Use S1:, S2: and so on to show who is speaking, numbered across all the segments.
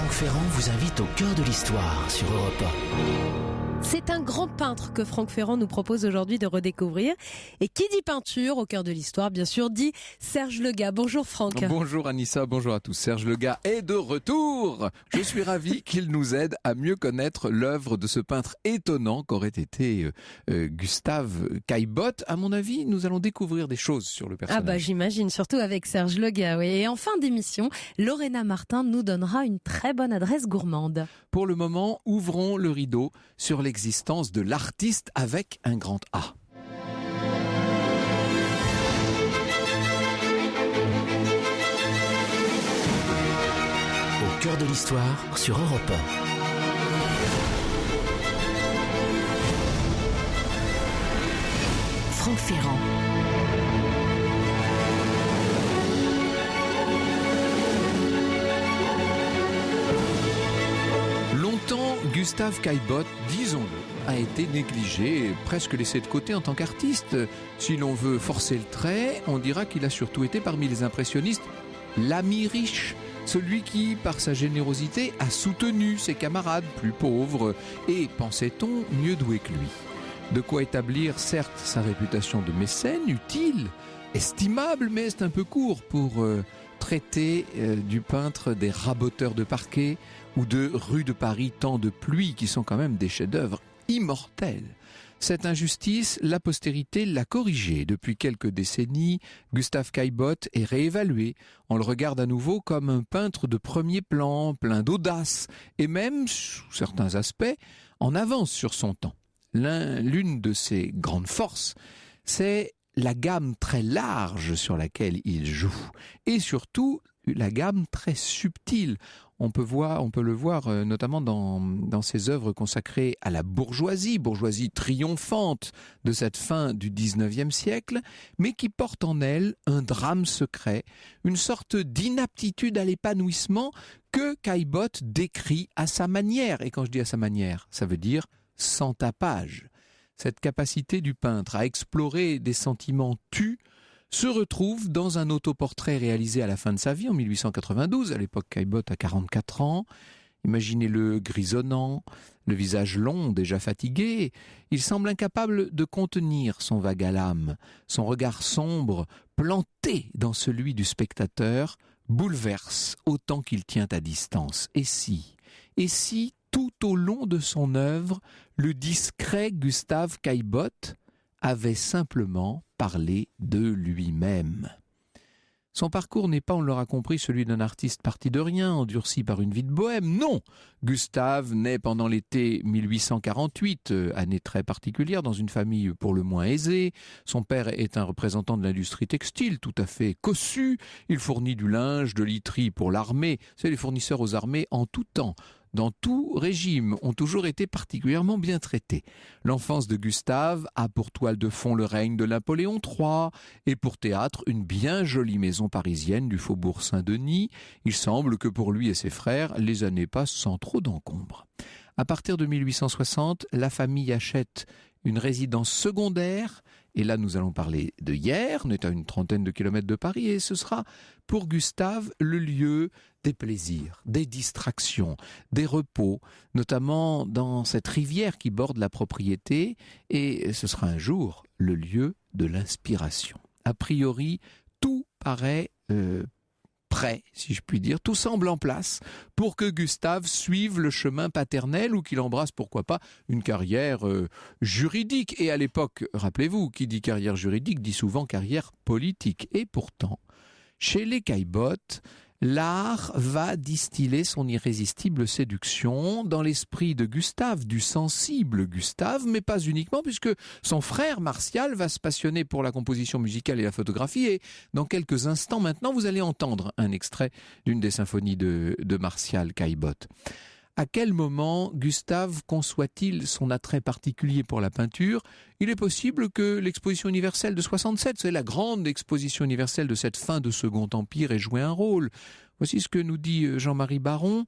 S1: Franck Ferrand vous invite au cœur de l'histoire sur Europe 1.
S2: C'est un grand peintre que Franck Ferrand nous propose aujourd'hui de redécouvrir. Et qui dit peinture, au cœur de l'histoire, bien sûr, dit Serge Legat. Bonjour Franck.
S3: Bonjour Anissa, bonjour à tous. Serge Legat est de retour. Je suis ravi qu'il nous aide à mieux connaître l'œuvre de ce peintre étonnant qu'aurait été Gustave Caillebotte. À mon avis, nous allons découvrir des choses sur le personnage.
S2: Ah bah j'imagine, surtout avec Serge Legat. Oui. Et en fin d'émission, Lorena Martin nous donnera une très bonne adresse gourmande.
S3: Pour le moment, ouvrons le rideau sur l'existence de l'artiste avec un grand A.
S1: Au cœur de l'histoire sur Europe 1.
S4: Franck Ferrand.
S3: Longtemps, Gustave Caillebotte, disons-le, a été négligé et presque laissé de côté en tant qu'artiste. Si l'on veut forcer le trait, on dira qu'il a surtout été parmi les impressionnistes l'ami riche, celui qui, par sa générosité, a soutenu ses camarades plus pauvres et, pensait-on, mieux doués que lui. De quoi établir, certes, sa réputation de mécène, utile, estimable, mais c'est un peu court pour traiter du peintre des raboteurs de parquet ou de Rue de Paris, Temps de pluie, qui sont quand même des chefs-d'œuvre immortels. Cette injustice, la postérité l'a corrigée. Depuis quelques décennies, Gustave Caillebotte est réévalué. On le regarde à nouveau comme un peintre de premier plan, plein d'audace, et même, sous certains aspects, en avance sur son temps. L'une de ses grandes forces, c'est la gamme très large sur laquelle il joue, et surtout la gamme très subtile. On peut le voir notamment dans ses œuvres consacrées à la bourgeoisie triomphante de cette fin du XIXe siècle, mais qui porte en elle un drame secret, une sorte d'inaptitude à l'épanouissement que Caillebotte décrit à sa manière. Et quand je dis à sa manière, ça veut dire sans tapage. Cette capacité du peintre à explorer des sentiments tus se retrouve dans un autoportrait réalisé à la fin de sa vie, en 1892. À l'époque, Caillebotte a 44 ans. Imaginez-le grisonnant, le visage long, déjà fatigué. Il semble incapable de contenir son vague à l'âme. Son regard sombre, planté dans celui du spectateur, bouleverse autant qu'il tient à distance. Et si, tout au long de son œuvre, le discret Gustave Caillebotte avait simplement parlé de lui-même. Son parcours n'est pas, on l'aura compris, celui d'un artiste parti de rien, endurci par une vie de bohème. Non, Gustave naît pendant l'été 1848, année très particulière, dans une famille pour le moins aisée. Son père est un représentant de l'industrie textile, tout à fait cossu. Il fournit du linge, de literie pour l'armée. C'est les fournisseurs aux armées en tout temps, dans tout régime, ont toujours été particulièrement bien traités. L'enfance de Gustave a pour toile de fond le règne de Napoléon III et pour théâtre une bien jolie maison parisienne du faubourg Saint-Denis. Il semble que pour lui et ses frères, les années passent sans trop d'encombre. À partir de 1860, la famille achète une résidence secondaire, et là nous allons parler de Hyères, on est à une trentaine de kilomètres de Paris, et ce sera pour Gustave le lieu des plaisirs, des distractions, des repos, notamment dans cette rivière qui borde la propriété, et ce sera un jour le lieu de l'inspiration. A priori, tout paraît prêt, si je puis dire, tout semble en place pour que Gustave suive le chemin paternel ou qu'il embrasse, pourquoi pas, une carrière juridique. Et à l'époque, rappelez-vous, qui dit carrière juridique dit souvent carrière politique. Et pourtant, chez les Caillebotte, l'art va distiller son irrésistible séduction dans l'esprit de Gustave, du sensible Gustave, mais pas uniquement, puisque son frère Martial va se passionner pour la composition musicale et la photographie, et dans quelques instants maintenant, vous allez entendre un extrait d'une des symphonies de Martial Caillebotte. À quel moment Gustave conçoit-il son attrait particulier pour la peinture ? Il est possible que l'exposition universelle de 67, c'est la grande exposition universelle de cette fin de Second Empire, ait joué un rôle. Voici ce que nous dit Jean-Marie Baron.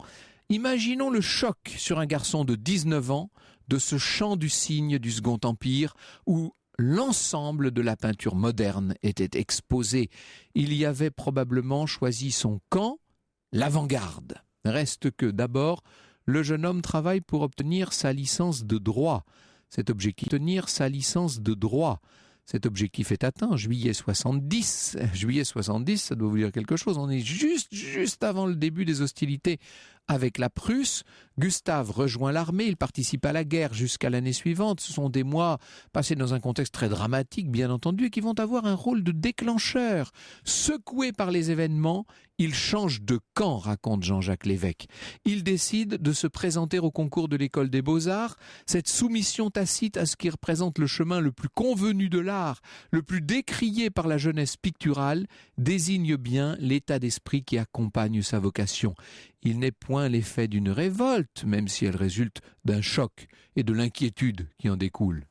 S3: Imaginons le choc sur un garçon de 19 ans de ce chant du cygne du Second Empire où l'ensemble de la peinture moderne était exposé. Il y avait probablement choisi son camp, l'avant-garde. Reste que, d'abord, le jeune homme travaille pour obtenir sa licence de droit. Cet objectif Cet objectif est atteint en juillet 70. Juillet 70, ça doit vous dire quelque chose. On est juste avant le début des hostilités avec la Prusse. Gustave rejoint l'armée, il participe à la guerre jusqu'à l'année suivante. Ce sont des mois passés dans un contexte très dramatique, bien entendu, et qui vont avoir un rôle de déclencheur. Secoué par les événements, il change de camp, raconte Jean-Jacques Lévesque. Il décide de se présenter au concours de l'école des Beaux-Arts. Cette soumission tacite à ce qui représente le chemin le plus convenu de l'art, le plus décrié par la jeunesse picturale, désigne bien l'état d'esprit qui accompagne sa vocation. Il n'est point l'effet d'une révolte, même si elle résulte d'un choc et de l'inquiétude qui en découle.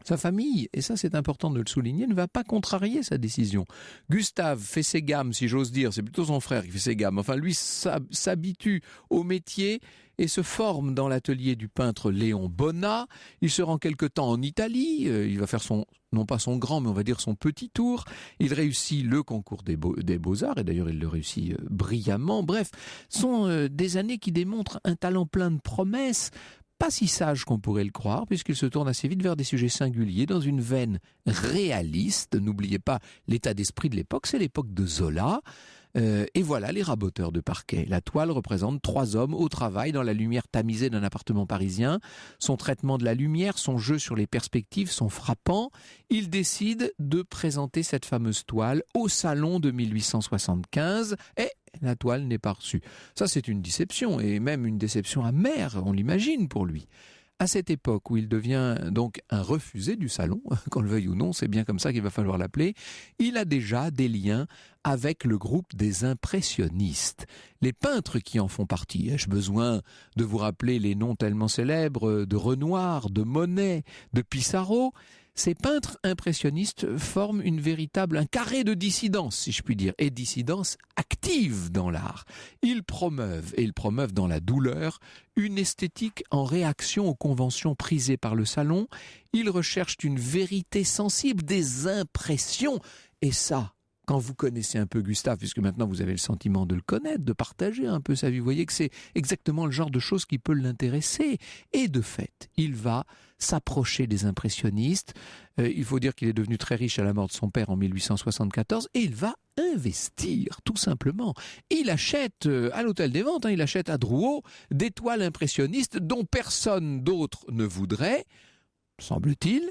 S3: Sa famille, et ça c'est important de le souligner, ne va pas contrarier sa décision. Gustave fait ses gammes, si j'ose dire, c'est plutôt son frère qui fait ses gammes. Enfin, lui s'habitue au métier et se forme dans l'atelier du peintre Léon Bonnat. Il se rend quelque temps en Italie, il va faire non pas son grand, mais on va dire son petit tour. Il réussit le concours des Beaux-Arts, et d'ailleurs il le réussit brillamment. Bref, ce sont des années qui démontrent un talent plein de promesses, pas si sage qu'on pourrait le croire, puisqu'il se tourne assez vite vers des sujets singuliers, dans une veine réaliste. N'oubliez pas l'état d'esprit de l'époque, c'est l'époque de Zola. Et voilà les raboteurs de parquet. La toile représente 3 hommes au travail dans la lumière tamisée d'un appartement parisien. Son traitement de la lumière, son jeu sur les perspectives sont frappants. Il décide de présenter cette fameuse toile au salon de 1875 et la toile n'est pas reçue. Ça, c'est une déception, et même une déception amère, on l'imagine, pour lui. À cette époque où il devient donc un refusé du salon, qu'on le veuille ou non, c'est bien comme ça qu'il va falloir l'appeler, il a déjà des liens avec le groupe des impressionnistes. Les peintres qui en font partie, ai-je besoin de vous rappeler les noms tellement célèbres de Renoir, de Monet, de Pissarro? Ces peintres impressionnistes forment un carré de dissidence, si je puis dire, et dissidence active dans l'art. Ils promeuvent dans la douleur une esthétique en réaction aux conventions prisées par le salon. Ils recherchent une vérité sensible, des impressions, et ça, quand vous connaissez un peu Gustave, puisque maintenant vous avez le sentiment de le connaître, de partager un peu sa vie, vous voyez que c'est exactement le genre de choses qui peut l'intéresser. Et de fait, il va s'approcher des impressionnistes. Il faut dire qu'il est devenu très riche à la mort de son père en 1874, et il va investir, tout simplement. Il achète à l'Hôtel des Ventes, il achète à Drouot des toiles impressionnistes dont personne d'autre ne voudrait, semble-t-il.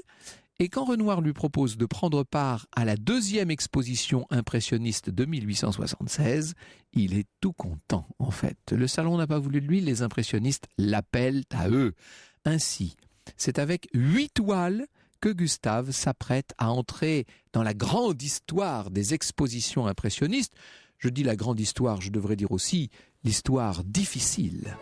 S3: Et quand Renoir lui propose de prendre part à la 2e exposition impressionniste de 1876, il est tout content, en fait. Le salon n'a pas voulu de lui, les impressionnistes l'appellent à eux. Ainsi, c'est avec 8 toiles que Gustave s'apprête à entrer dans la grande histoire des expositions impressionnistes. Je dis la grande histoire, je devrais dire aussi l'histoire difficile.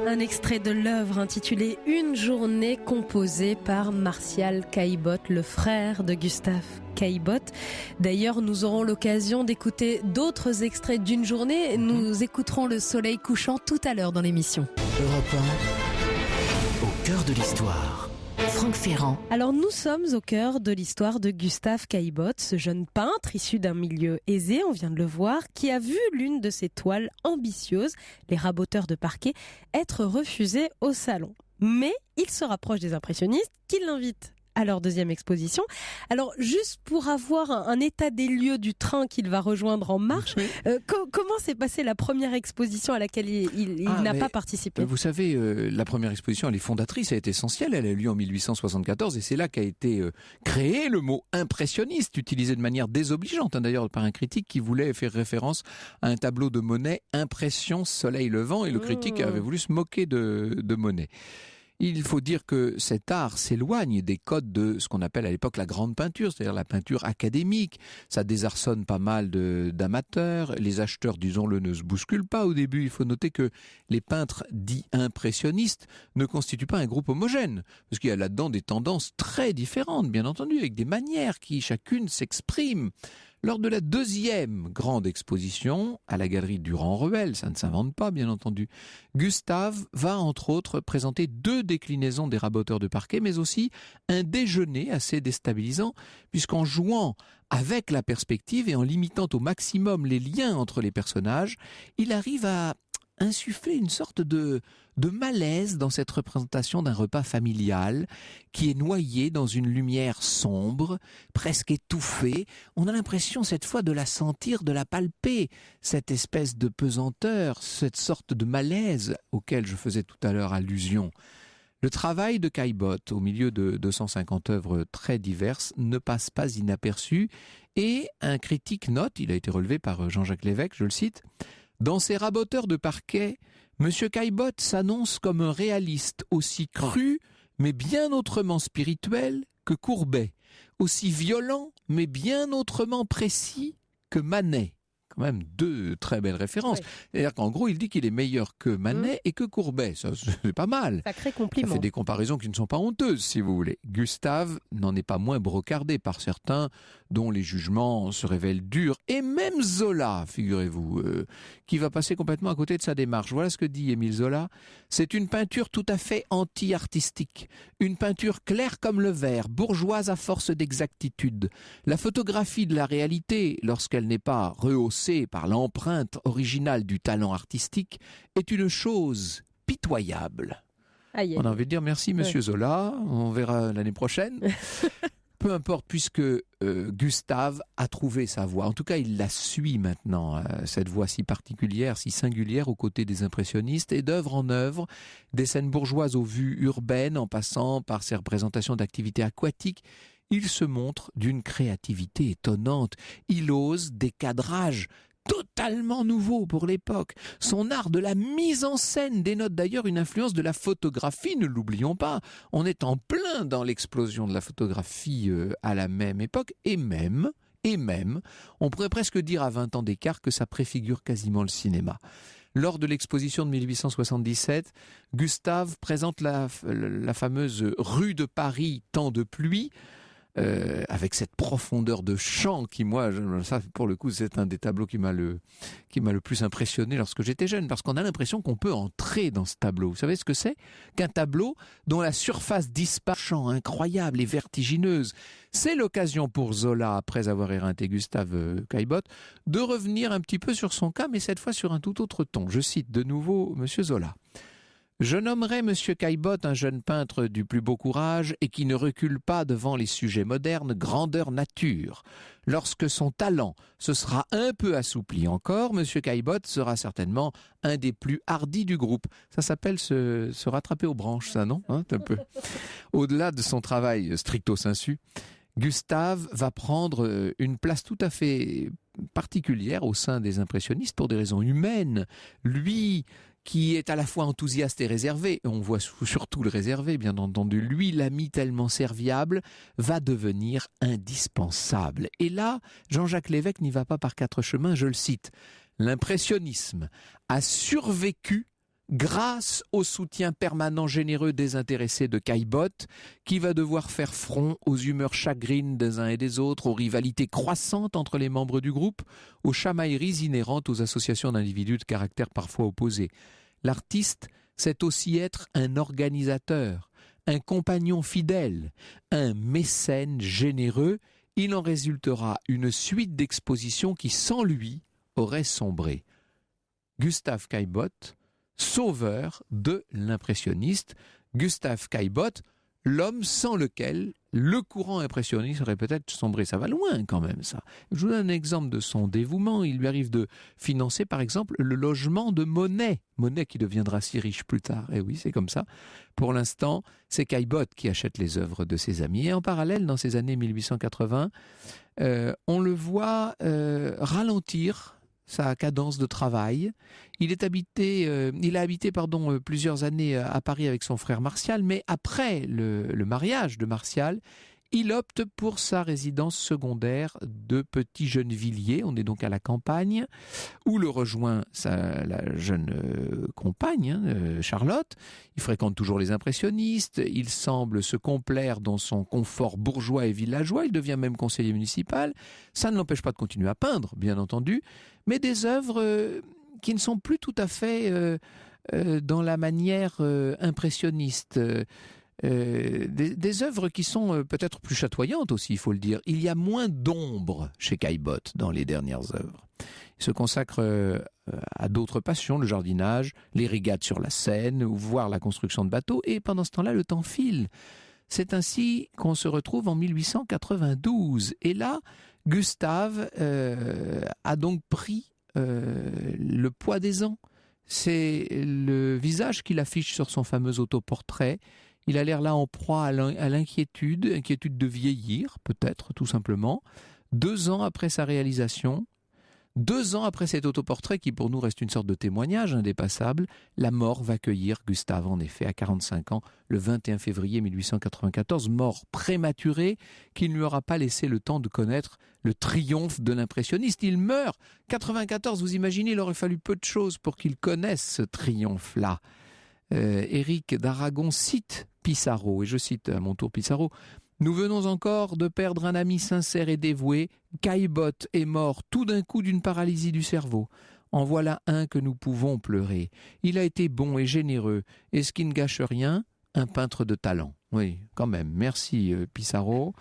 S2: Un extrait de l'œuvre intitulée Une journée, composée par Martial Caillebotte, le frère de Gustave Caillebotte. D'ailleurs, nous aurons l'occasion d'écouter d'autres extraits d'Une journée. Nous écouterons Le soleil couchant tout à l'heure dans l'émission.
S1: Europe 1, au cœur de l'histoire. Franck Ferrand.
S2: Alors nous sommes au cœur de l'histoire de Gustave Caillebotte, ce jeune peintre issu d'un milieu aisé, on vient de le voir, qui a vu l'une de ses toiles ambitieuses, les raboteurs de parquet, être refusée au salon. Mais il se rapproche des impressionnistes qui l'invitent à leur deuxième exposition. Alors, juste pour avoir un état des lieux du train qu'il va rejoindre en marche,
S3: Oui.
S2: comment s'est passée la première exposition à laquelle il n'a pas participé ?
S3: Vous savez, la première exposition, elle est fondatrice, elle est essentielle, elle a eu lieu en 1874 et c'est là qu'a été créé le mot impressionniste, utilisé de manière désobligeante, d'ailleurs par un critique qui voulait faire référence à un tableau de Monet, Impression, soleil levant, et le critique avait voulu se moquer de Monet. Il faut dire que cet art s'éloigne des codes de ce qu'on appelle à l'époque la grande peinture, c'est-à-dire la peinture académique. Ça désarçonne pas mal d'amateurs. Les acheteurs, disons-le, ne se bousculent pas au début. Il faut noter que les peintres dits impressionnistes ne constituent pas un groupe homogène, parce qu'il y a là-dedans des tendances très différentes, bien entendu, avec des manières qui chacune s'expriment. Lors de la deuxième grande exposition, à la galerie Durand-Ruel, ça ne s'invente pas bien entendu, Gustave va entre autres présenter 2 déclinaisons des raboteurs de parquet, mais aussi un déjeuner assez déstabilisant, puisqu'en jouant avec la perspective et en limitant au maximum les liens entre les personnages, il arrive à insuffler une sorte de malaise dans cette représentation d'un repas familial qui est noyé dans une lumière sombre, presque étouffée. On a l'impression cette fois de la sentir, de la palper, cette espèce de pesanteur, cette sorte de malaise auquel je faisais tout à l'heure allusion. Le travail de Caillebotte, au milieu de 250 œuvres très diverses, ne passe pas inaperçu et un critique note, il a été relevé par Jean-Jacques Lévesque, je le cite, « Dans ses raboteurs de parquet, M. Caillebotte s'annonce comme un réaliste aussi cru, mais bien autrement spirituel que Courbet, aussi violent, mais bien autrement précis que Manet. » Quand même 2 très belles références.
S2: Oui.
S3: C'est-à-dire qu'en gros, il dit qu'il est meilleur que Manet et que Courbet. Ça, c'est pas mal.
S2: Sacré
S3: Ça
S2: compliment.
S3: fait des comparaisons qui ne sont pas honteuses, si vous voulez. Gustave n'en est pas moins brocardé par certains, dont les jugements se révèlent durs. Et même Zola, figurez-vous, qui va passer complètement à côté de sa démarche. Voilà ce que dit Émile Zola. C'est une peinture tout à fait anti-artistique. Une peinture claire comme le verre, bourgeoise à force d'exactitude. La photographie de la réalité, lorsqu'elle n'est pas rehaussée par l'empreinte originale du talent artistique, est une chose pitoyable.
S2: Aïe, aïe.
S3: On a envie de dire merci Monsieur Zola, on verra l'année prochaine. Peu importe, puisque Gustave a trouvé sa voie. En tout cas, il la suit maintenant, cette voie si particulière, si singulière aux côtés des impressionnistes, et d'œuvre en œuvre, des scènes bourgeoises aux vues urbaines, en passant par ses représentations d'activités aquatiques, il se montre d'une créativité étonnante. Il ose des cadrages totalement nouveaux pour l'époque. Son art de la mise en scène dénote d'ailleurs une influence de la photographie, ne l'oublions pas. On est en plein dans l'explosion de la photographie à la même époque, et même, on pourrait presque dire à 20 ans d'écart que ça préfigure quasiment le cinéma. Lors de l'exposition de 1877, Gustave présente la fameuse rue de Paris, temps de pluie, avec cette profondeur de champ qui, moi, ça pour le coup, c'est un des tableaux qui m'a le plus impressionné lorsque j'étais jeune, parce qu'on a l'impression qu'on peut entrer dans ce tableau. Vous savez ce que c'est qu'un tableau dont la surface disparaît, champ incroyable et vertigineuse. C'est l'occasion pour Zola, après avoir éreinté Gustave Caillebotte, de revenir un petit peu sur son cas, mais cette fois sur un tout autre ton. Je cite de nouveau Monsieur Zola. Je nommerai M. Caillebotte un jeune peintre du plus beau courage et qui ne recule pas devant les sujets modernes, grandeur nature. Lorsque son talent se sera un peu assoupli encore, M. Caillebotte sera certainement un des plus hardis du groupe. Ça s'appelle se rattraper aux branches, ça, non, un peu. Au-delà de son travail stricto sensu, Gustave va prendre une place tout à fait particulière au sein des impressionnistes pour des raisons humaines. Lui qui est à la fois enthousiaste et réservé, on voit surtout le réservé, bien entendu, lui, l'ami tellement serviable, va devenir indispensable. Et là, Jean-Jacques Lévesque n'y va pas par 4 chemins, je le cite. L'impressionnisme a survécu grâce au soutien permanent généreux désintéressé de Caillebotte, qui va devoir faire front aux humeurs chagrines des uns et des autres, aux rivalités croissantes entre les membres du groupe, aux chamailleries inhérentes aux associations d'individus de caractère parfois opposés. L'artiste, c'est aussi être un organisateur, un compagnon fidèle, un mécène généreux. Il en résultera une suite d'expositions qui, sans lui, auraient sombré. Gustave Caillebotte, sauveur de l'impressionniste, Gustave Caillebotte, l'homme sans lequel le courant impressionniste aurait peut-être sombré. Ça va loin quand même, ça. Je vous donne un exemple de son dévouement. Il lui arrive de financer, par exemple, le logement de Monet. Monet qui deviendra si riche plus tard. Et oui, c'est comme ça. Pour l'instant, c'est Caillebotte qui achète les œuvres de ses amis. Et en parallèle, dans ces années 1880, on le voit ralentir sa cadence de travail. Il a habité plusieurs années à Paris avec son frère Martial, mais après le mariage de Martial, il opte pour sa résidence secondaire de Petit-Gennevilliers. On est donc à la campagne, où le rejoint la jeune compagne, Charlotte. Il fréquente toujours les impressionnistes. Il semble se complaire dans son confort bourgeois et villageois. Il devient même conseiller municipal. Ça ne l'empêche pas de continuer à peindre, bien entendu, mais des œuvres qui ne sont plus tout à fait dans la manière impressionniste. Des œuvres qui sont peut-être plus chatoyantes aussi, il faut le dire. Il y a moins d'ombre chez Caillebotte dans les dernières œuvres. Il se consacre à d'autres passions, le jardinage, les régates sur la Seine, ou voire la construction de bateaux, et pendant ce temps-là, le temps file. C'est ainsi qu'on se retrouve en 1892. Et là, Gustave a donc pris le poids des ans. C'est le visage qu'il affiche sur son fameux autoportrait. Il a l'air là en proie à l'inquiétude de vieillir, peut-être, tout simplement. 2 ans après sa réalisation, 2 ans après cet autoportrait qui pour nous reste une sorte de témoignage indépassable, la mort va cueillir Gustave, en effet, à 45 ans, le 21 février 1894, mort prématurée qui ne lui aura pas laissé le temps de connaître le triomphe de l'impressionniste. Il meurt, 94, vous imaginez, il aurait fallu peu de choses pour qu'il connaisse ce triomphe-là. Éric d'Aragon cite Pissarro, et je cite à mon tour Pissarro: « Nous venons encore de perdre un ami sincère et dévoué. Caillebotte est mort tout d'un coup d'une paralysie du cerveau. En voilà un que nous pouvons pleurer. Il a été bon et généreux, et ce qui ne gâche rien, un peintre de talent. » Oui, quand même, merci Pissarro.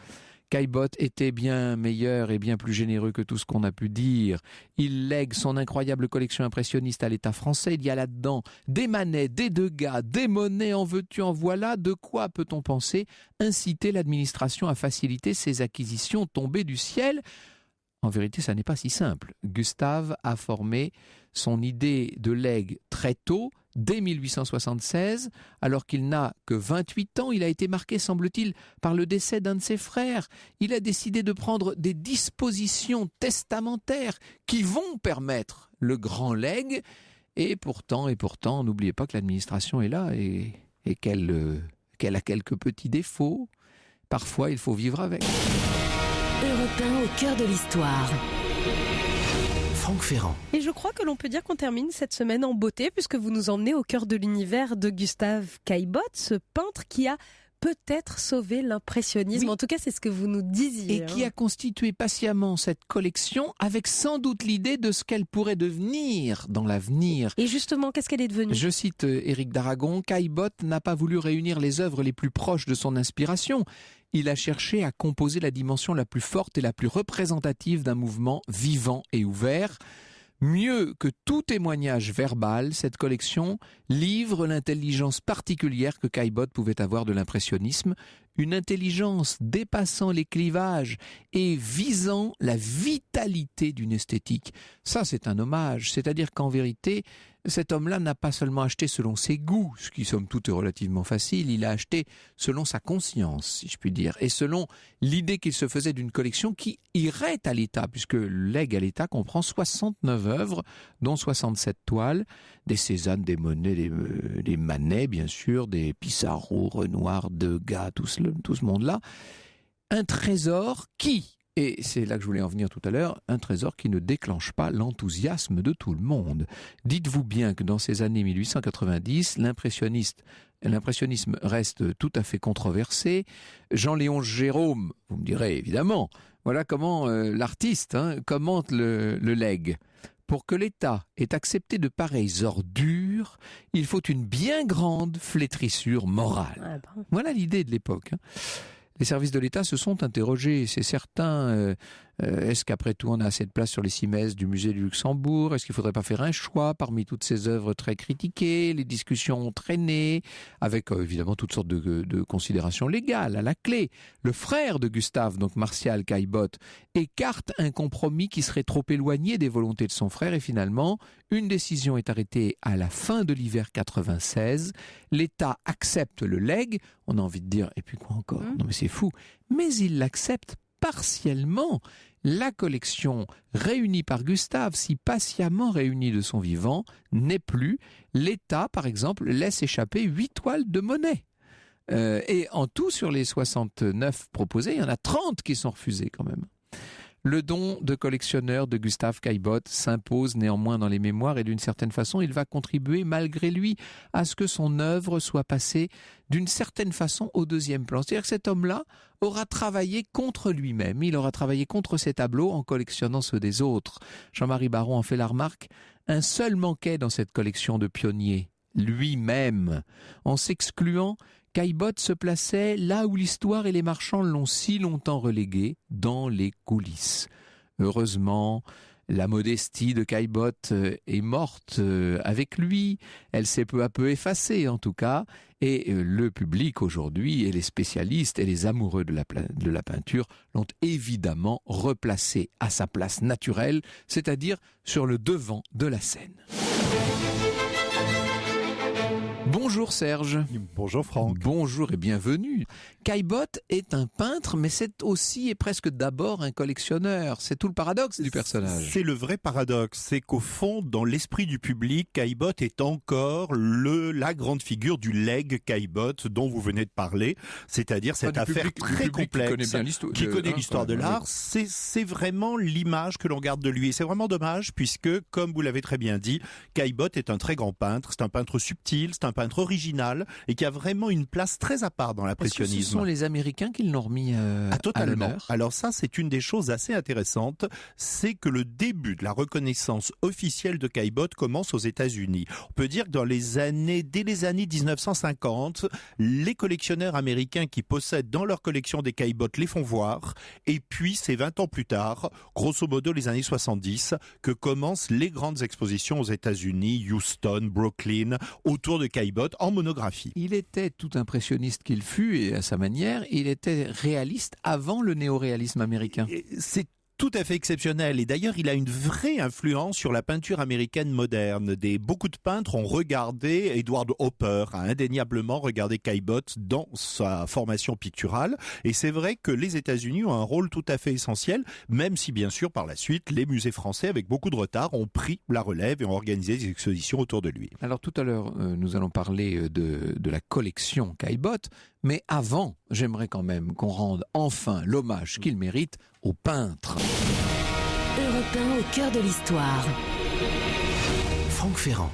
S3: Caillebotte était bien meilleur et bien plus généreux que tout ce qu'on a pu dire. Il lègue son incroyable collection impressionniste à l'État français. Il y a là-dedans des Manet, des Degas, des Monet, en veux-tu, en voilà. De quoi peut-on penser inciter l'administration à faciliter ses acquisitions tombées du ciel ? En vérité, ça n'est pas si simple. Gustave a formé son idée de legs très tôt, dès 1876, alors qu'il n'a que 28 ans. Il a été marqué, semble-t-il, par le décès d'un de ses frères. Il a décidé de prendre des dispositions testamentaires qui vont permettre le grand legs. Et pourtant, n'oubliez pas que l'administration est là et qu'elle a quelques petits défauts. Parfois, il faut vivre avec.
S4: Europe 1 au cœur de l'histoire.
S1: Franck Ferrand.
S2: Et je crois que l'on peut dire qu'on termine cette semaine en beauté, puisque vous nous emmenez au cœur de l'univers de Gustave Caillebotte, ce peintre qui a peut-être sauvé l'impressionnisme. Oui. En tout cas, c'est ce que vous nous disiez.
S3: Et qui a constitué patiemment cette collection avec sans doute l'idée de ce qu'elle pourrait devenir dans l'avenir.
S2: Et justement, qu'est-ce qu'elle est devenue ?
S3: Je cite Éric d'Aragon: « Caillebotte n'a pas voulu réunir les œuvres les plus proches de son inspiration. Il a cherché à composer la dimension la plus forte et la plus représentative d'un mouvement vivant et ouvert. Mieux que tout témoignage verbal, cette collection livre l'intelligence particulière que Caillebotte pouvait avoir de l'impressionnisme, une intelligence dépassant les clivages et visant la vitalité d'une esthétique. » Ça, c'est un hommage, c'est-à-dire qu'en vérité, cet homme-là n'a pas seulement acheté selon ses goûts, ce qui somme toute est relativement facile, il a acheté selon sa conscience, si je puis dire, et selon l'idée qu'il se faisait d'une collection qui irait à l'État, puisque le legs à l'État comprend 69 œuvres, dont 67 toiles, des Cézanne, des Monet, des Manet, bien sûr, des Pissarro, Renoir, Degas, tout ce monde-là. Un trésor qui, et c'est là que je voulais en venir tout à l'heure, un trésor qui ne déclenche pas l'enthousiasme de tout le monde. Dites-vous bien que dans ces années 1890, l'impressionnisme reste tout à fait controversé. Jean-Léon Gérôme, vous me direz évidemment, voilà comment l'artiste commente le legs. Pour que l'État ait accepté de pareilles ordures, il faut une bien grande flétrissure morale. Voilà l'idée de l'époque. Les services de l'État se sont interrogés, c'est certain, Est-ce qu'après tout, on a assez de place sur les 6 messes du musée du Luxembourg? Est-ce qu'il ne faudrait pas faire un choix parmi toutes ces œuvres très critiquées? Les discussions ont traîné, avec évidemment toutes sortes de considérations légales à la clé. Le frère de Gustave, donc Martial Caillebotte, écarte un compromis qui serait trop éloigné des volontés de son frère, et finalement, une décision est arrêtée à la fin de l'hiver 96. L'État accepte le legs. On a envie de dire, et puis quoi encore? Non mais c'est fou. Mais il l'accepte partiellement. La collection réunie par Gustave, si patiemment réunie de son vivant, n'est plus. L'État, par exemple, laisse échapper 8 toiles de Monet. Et en tout, sur les 69 proposées, il y en a 30 qui sont refusées quand même. Le don de collectionneur de Gustave Caillebotte s'impose néanmoins dans les mémoires, et d'une certaine façon, il va contribuer malgré lui à ce que son œuvre soit passée d'une certaine façon au deuxième plan. C'est-à-dire que cet homme-là aura travaillé contre lui-même, il aura travaillé contre ses tableaux en collectionnant ceux des autres. Jean-Marie Baron en fait la remarque, un seul manquait dans cette collection de pionniers, lui-même. En s'excluant, Caillebotte se plaçait là où l'histoire et les marchands l'ont si longtemps relégué, dans les coulisses. Heureusement, la modestie de Caillebotte est morte avec lui, elle s'est peu à peu effacée en tout cas, et le public aujourd'hui, et les spécialistes et les amoureux de la peinture l'ont évidemment replacé à sa place naturelle, c'est-à-dire sur le devant de la scène. Bonjour Serge.
S5: Bonjour Franck.
S3: Bonjour et bienvenue. Caillebotte est un peintre, mais c'est aussi et presque d'abord un collectionneur. C'est tout le paradoxe du personnage.
S5: C'est le vrai paradoxe, c'est qu'au fond, dans l'esprit du public, Caillebotte est encore la grande figure du legs Caillebotte dont vous venez de parler, c'est-à-dire cette affaire très complexe qui connaît l'histoire de l'art. C'est vraiment l'image que l'on garde de lui. Et c'est vraiment dommage puisque, comme vous l'avez très bien dit, Caillebotte est un très grand peintre, c'est un peintre subtil, c'est un peintre original et qui a vraiment une place très à part dans l'impressionnisme.
S3: Ce sont les Américains qui l'ont remis
S5: totalement.
S3: à l'honneur.
S5: Alors ça, c'est une des choses assez intéressantes, c'est que le début de la reconnaissance officielle de Caillebotte commence aux États-Unis. On peut dire que dès les années 1950, les collectionneurs américains qui possèdent dans leur collection des Caillebotte les font voir, et puis c'est 20 ans plus tard, grosso modo les années 70, que commencent les grandes expositions aux États-Unis, Houston, Brooklyn, autour de Caillebotte en monographie.
S3: Il était tout impressionniste qu'il fut, et à sa manière, il était réaliste avant le néo-réalisme américain.
S5: C'est tout à fait exceptionnel, et d'ailleurs il a une vraie influence sur la peinture américaine moderne. Beaucoup de peintres ont regardé, Edward Hopper a indéniablement regardé Caillebotte dans sa formation picturale, et c'est vrai que les États-Unis ont un rôle tout à fait essentiel, même si bien sûr par la suite les musées français avec beaucoup de retard ont pris la relève et ont organisé des expositions autour de lui.
S3: Alors tout à l'heure nous allons parler de la collection Caillebotte, mais avant j'aimerais quand même qu'on rende enfin l'hommage qu'il mérite au peintre.
S4: Europe 1 au cœur de l'histoire.
S1: Franck Ferrand.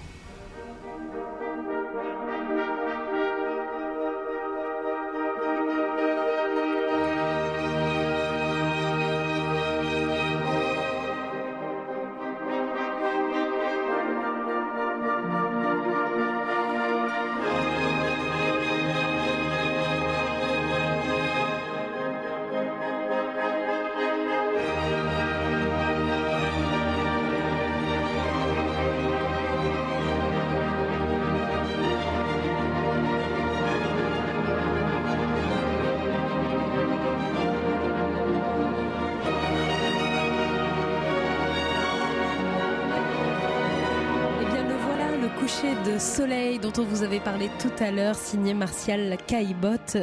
S2: Coucher de soleil dont on vous avait parlé tout à l'heure, signé Martial Caillebotte,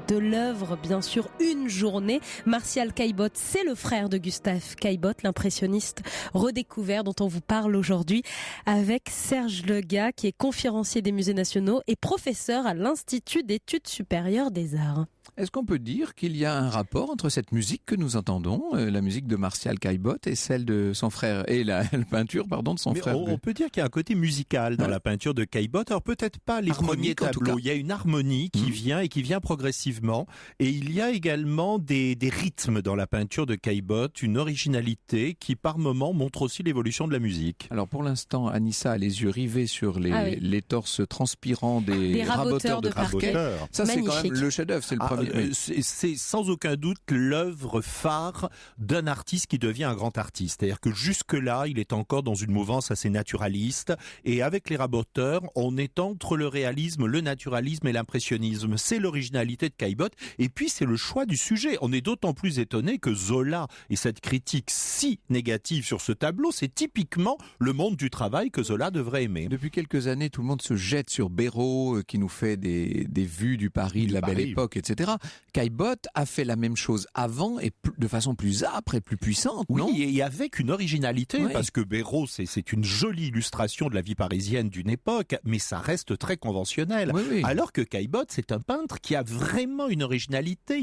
S2: de l'œuvre bien sûr Une journée. Martial Caillebotte, c'est le frère de Gustave Caillebotte, l'impressionniste redécouvert dont on vous parle aujourd'hui avec Serge Legat, qui est conférencier des musées nationaux et professeur à l'Institut d'études supérieures des arts.
S3: Est-ce qu'on peut dire qu'il y a un rapport entre cette musique que nous entendons, la musique de Martial Caillebotte, et celle de son frère, et la peinture, pardon, de son frère?
S5: On peut dire qu'il y a un côté musical dans la peinture de Caillebotte. Alors peut-être pas les premiers tableaux. Il y a une harmonie qui vient et qui vient progressivement. effectivement. Et il y a également des rythmes dans la peinture de Caillebotte, une originalité qui par moments montre aussi l'évolution de la musique.
S3: Alors pour l'instant, Anissa a les yeux rivés sur les torses transpirants des raboteurs de parquet. Ça, c'est quand même le chef-d'œuvre, c'est le premier.
S5: C'est sans aucun doute l'œuvre phare d'un artiste qui devient un grand artiste. C'est-à-dire que jusque-là, il est encore dans une mouvance assez naturaliste. Et avec les raboteurs, on est entre le réalisme, le naturalisme et l'impressionnisme. C'est l'originalité de Caillebotte. Et puis, c'est le choix du sujet. On est d'autant plus étonné que Zola et cette critique si négative sur ce tableau, c'est typiquement le monde du travail que Zola devrait aimer.
S3: Depuis quelques années, tout le monde se jette sur Béraud, qui nous fait des vues du Paris de la Belle Époque, etc. Caillebotte a fait la même chose avant et de façon plus âpre et plus puissante, non ?
S5: Oui, et avec une originalité, parce que Béraud, c'est une jolie illustration de la vie parisienne d'une époque, mais ça reste très conventionnel. Alors que Caillebotte, c'est un peintre qui a vraiment une originalité.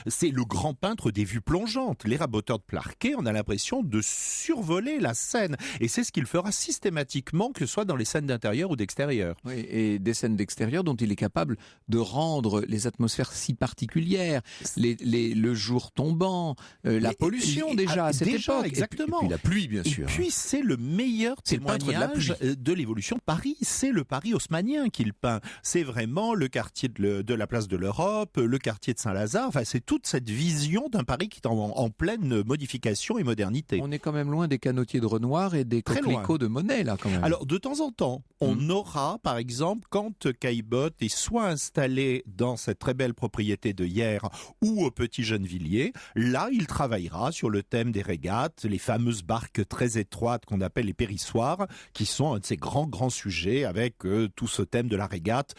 S5: C'est le grand peintre des vues plongeantes. Les raboteurs de parquet, on a l'impression de survoler la scène. Et c'est ce qu'il fera systématiquement, que ce soit dans les scènes d'intérieur ou d'extérieur.
S3: Oui, et des scènes d'extérieur dont il est capable de rendre les atmosphères si particulières, le jour tombant, la pollution à cette époque.
S5: Exactement.
S3: Et puis la pluie, bien sûr.
S5: Et puis c'est le meilleur témoignage de l'évolution de Paris. C'est le Paris haussmannien qu'il peint. C'est vraiment le quartier de la place de l'Europe, le quartier de Saint-Lazare. Enfin, c'est toute cette vision d'un Paris qui est en pleine modification et modernité.
S3: On est quand même loin des canotiers de Renoir et des coquelicots de Monet, là, quand même.
S5: Alors, de temps en temps, on aura, par exemple, quand Caillebotte est soit installé dans cette très belle propriété de Hyères ou au Petit Gennevilliers, là, il travaillera sur le thème des régates, les fameuses barques très étroites qu'on appelle les périssoirs, qui sont un de ces grands sujets avec tout ce thème de la régate.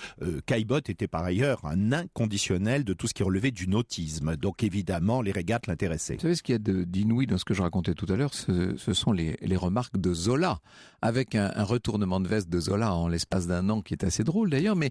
S5: Caillebotte était par ailleurs un inconditionnel de tout ce qui relevait du nautisme. Donc évidemment, les régates l'intéressaient.
S3: Vous savez ce qu'il y a d'inouï dans ce que je racontais tout à l'heure, ce sont les remarques de Zola, avec un retournement de veste de Zola en l'espace d'un an qui est assez drôle d'ailleurs, mais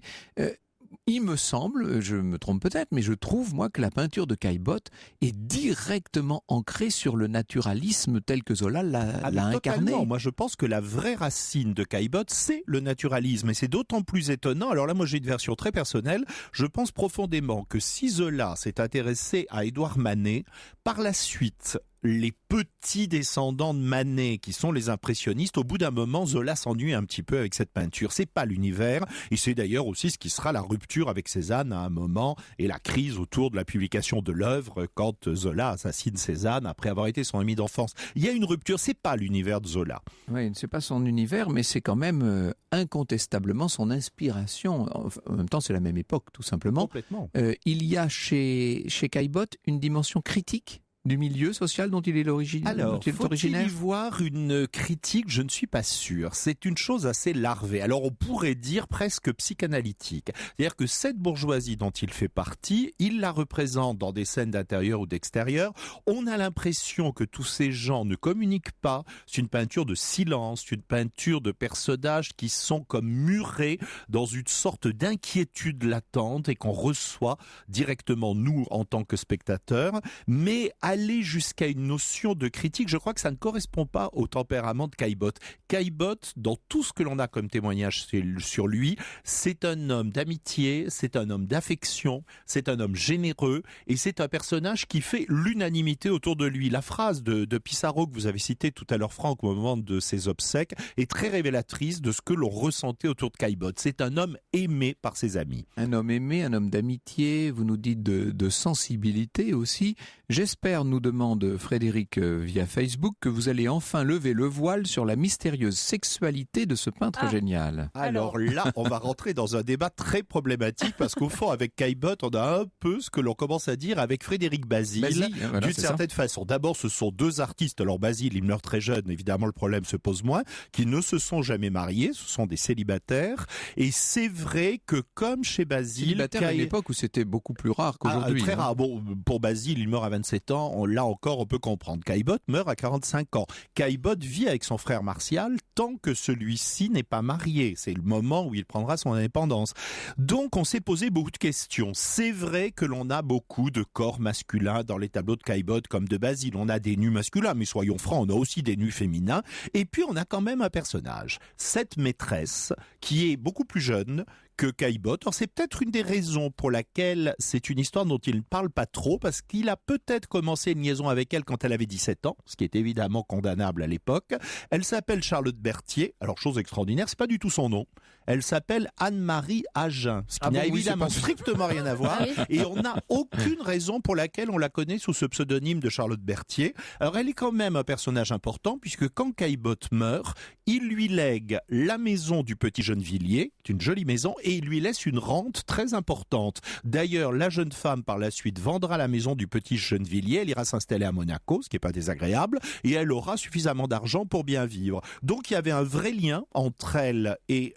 S3: il me semble, je me trompe peut-être, mais je trouve moi que la peinture de Caillebotte est directement ancrée sur le naturalisme tel que Zola l'a incarné.
S5: Moi je pense que la vraie racine de Caillebotte, c'est le naturalisme, et c'est d'autant plus étonnant. Alors là, moi j'ai une version très personnelle. Je pense profondément que si Zola s'est intéressé à Édouard Manet, par la suite, les petits descendants de Manet, qui sont les impressionnistes, au bout d'un moment, Zola s'ennuie un petit peu avec cette peinture. C'est pas l'univers, et c'est d'ailleurs aussi ce qui sera la rupture avec Cézanne à un moment, et la crise autour de la publication de l'œuvre quand Zola assassine Cézanne après avoir été son ami d'enfance. Il y a une rupture, c'est pas l'univers de Zola.
S3: Oui, c'est pas son univers, mais c'est quand même incontestablement son inspiration. En même temps, c'est la même époque, tout simplement.
S5: Complètement.
S3: Il y a chez Caillebotte une dimension critique du milieu social dont il est l'origine.
S5: Alors, faut-il y voir une critique? Je ne suis pas sûr. C'est une chose assez larvée. Alors, on pourrait dire presque psychanalytique. C'est-à-dire que cette bourgeoisie dont il fait partie, il la représente dans des scènes d'intérieur ou d'extérieur. On a l'impression que tous ces gens ne communiquent pas. C'est une peinture de silence, c'est une peinture de personnages qui sont comme murés dans une sorte d'inquiétude latente et qu'on reçoit directement, nous, en tant que spectateurs. Mais aller jusqu'à une notion de critique, je crois que ça ne correspond pas au tempérament de Caillebotte. Caillebotte, dans tout ce que l'on a comme témoignage sur lui, c'est un homme d'amitié, c'est un homme d'affection, c'est un homme généreux, et c'est un personnage qui fait l'unanimité autour de lui. La phrase de Pissarro que vous avez citée tout à l'heure, Franck, au moment de ses obsèques, est très révélatrice de ce que l'on ressentait autour de Caillebotte. C'est un homme aimé par ses amis.
S3: Un homme aimé, un homme d'amitié, vous nous dites de sensibilité aussi. J'espère, nous demande Frédéric via Facebook, que vous allez enfin lever le voile sur la mystérieuse sexualité de ce peintre génial.
S5: Alors là, on va rentrer dans un débat très problématique parce qu'au fond, avec Caillebotte, on a un peu ce que l'on commence à dire avec Frédéric Bazille,
S3: voilà,
S5: d'une certaine façon. D'abord, ce sont deux artistes. Alors Bazille, il meurt très jeune, évidemment le problème se pose moins, qui ne se sont jamais mariés, ce sont des célibataires. Et c'est vrai que comme chez Bazille...
S3: Célibataire à une époque où c'était beaucoup plus rare qu'aujourd'hui.
S5: Très rare. Bon, pour Bazille, il meurt à 27 ans. Là encore, on peut comprendre. Caillebotte meurt à 45 ans. Caillebotte vit avec son frère Martial tant que celui-ci n'est pas marié. C'est le moment où il prendra son indépendance. Donc, on s'est posé beaucoup de questions. C'est vrai que l'on a beaucoup de corps masculins dans les tableaux de Caillebotte comme de Bazille. On a des nus masculins, mais soyons francs, on a aussi des nus féminins. Et puis, on a quand même un personnage, cette maîtresse, qui est beaucoup plus jeune, que Caillebotte. Alors c'est peut-être une des raisons pour laquelle c'est une histoire dont il ne parle pas trop, parce qu'il a peut-être commencé une liaison avec elle quand elle avait 17 ans, ce qui est évidemment condamnable à l'époque. Elle s'appelle Charlotte Berthier. Alors chose extraordinaire, c'est pas du tout son nom. Elle s'appelle Anne-Marie Agen, ce qui n'a évidemment strictement rien à voir. Et on n'a aucune raison pour laquelle on la connaît sous ce pseudonyme de Charlotte Berthier. Alors elle est quand même un personnage important, puisque quand Caillebotte meurt, il lui lègue la maison du Petit Gennevilliers, une jolie maison, et il lui laisse une rente très importante. D'ailleurs, la jeune femme par la suite vendra la maison du Petit Gennevilliers, elle ira s'installer à Monaco, ce qui n'est pas désagréable, et elle aura suffisamment d'argent pour bien vivre. Donc il y avait un vrai lien entre elle et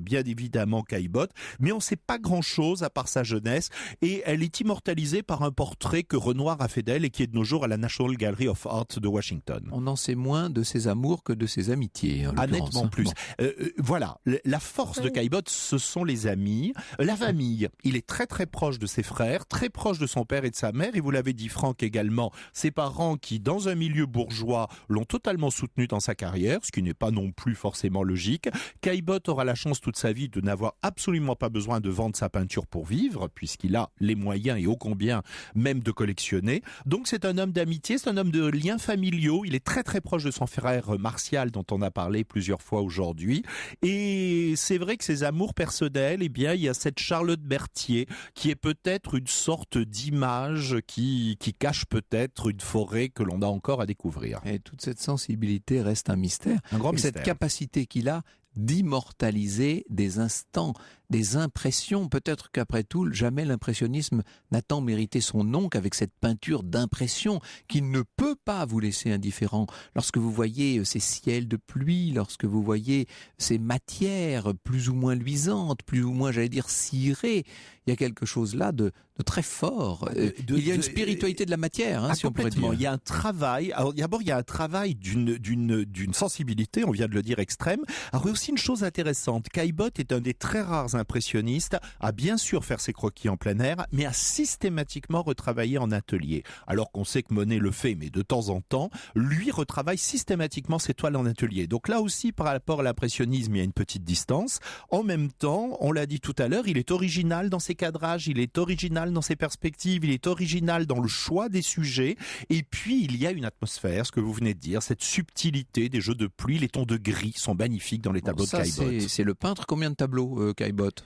S5: bien évidemment Caillebotte, mais on ne sait pas grand-chose à part sa jeunesse, et elle est immortalisée par un portrait que Renoir a fait d'elle et qui est de nos jours à la National Gallery of Art de Washington.
S3: On en sait moins de ses amours que de ses amitiés.
S5: Nettement plus.
S3: Bon.
S5: Voilà, la force de Caillebotte, ce sont les amis, la famille. Il est très très proche de ses frères, très proche de son père et de sa mère, et vous l'avez dit Franck également, ses parents qui, dans un milieu bourgeois, l'ont totalement soutenu dans sa carrière, ce qui n'est pas non plus forcément logique. Caillebotte aura la chance toute sa vie de n'avoir absolument pas besoin de vendre sa peinture pour vivre, puisqu'il a les moyens et ô combien même de collectionner. Donc c'est un homme d'amitié, c'est un homme de liens familiaux, il est très très proche de son frère Martial dont on a parlé plusieurs fois aujourd'hui, et c'est vrai que ses amours personnels, eh bien il y a cette Charlotte Berthier qui est peut-être une sorte d'image qui cache peut-être une forêt que l'on a encore à découvrir.
S3: Et toute cette sensibilité reste un mystère.
S5: Un grand mystère.
S3: Cette capacité qu'il a d'immortaliser des instants, des impressions. Peut-être qu'après tout, jamais l'impressionnisme n'a tant mérité son nom qu'avec cette peinture d'impression qu'il ne peut pas vous laisser indifférent. Lorsque vous voyez ces ciels de pluie, lorsque vous voyez ces matières plus ou moins luisantes, plus ou moins, j'allais dire, cirées, il y a quelque chose là de très fort. Il y a une spiritualité de la matière, si on pourrait dire.
S5: Il y a un travail. Alors d'abord, il y a un travail d'une sensibilité, on vient de le dire, extrême. Alors aussi une chose intéressante, Caillebotte est un des très rares impressionnistes à bien sûr faire ses croquis en plein air, mais à systématiquement retravailler en atelier. Alors qu'on sait que Monet le fait, mais de temps en temps, lui retravaille systématiquement ses toiles en atelier. Donc là aussi, par rapport à l'impressionnisme, il y a une petite distance. En même temps, on l'a dit tout à l'heure, il est original dans ses cadrages, il est original dans ses perspectives, il est original dans le choix des sujets, et puis il y a une atmosphère, ce que vous venez de dire, cette subtilité des jeux de pluie, les tons de gris sont magnifiques dans les tableaux de Caillebotte.
S3: C'est le peintre. Combien de tableaux, Caillebotte ?